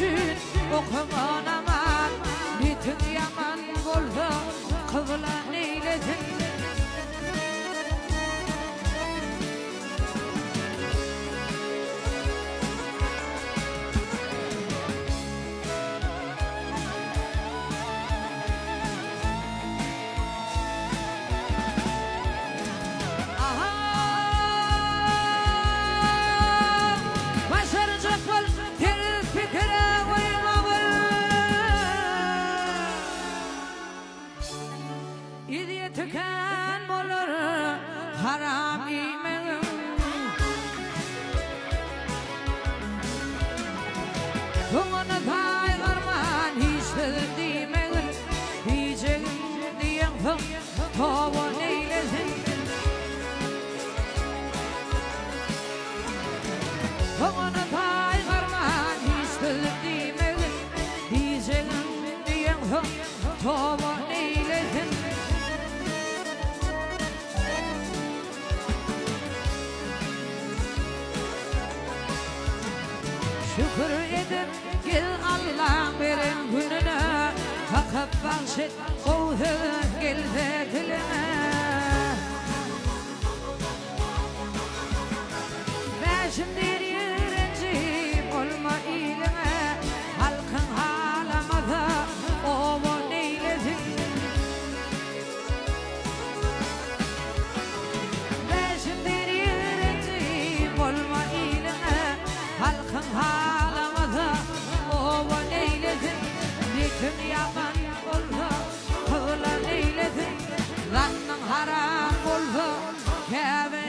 üçün okuman aman, nitin yaman bolsa kıvılan eylesin. Tüken olur haram yemeğim. Bunu kaygırman hiç bildiğimin, diyeceğim diyen tavan eylesin. Bunu kaygırman hiç bildiğimin, diyeceğim diyen tavan eylesin. Şükür edip gel Allah verin gününe, takıp bahşet kovdun gelse dilime. Ben şimdi direncim olma ilime, halkın halamada oğun eylesin. Ben şimdi direncim olma ilime, halkın halamada oğun eylesin. Nitin yaman olsa kıvılan eylesin. Lanın haram olsa kâbe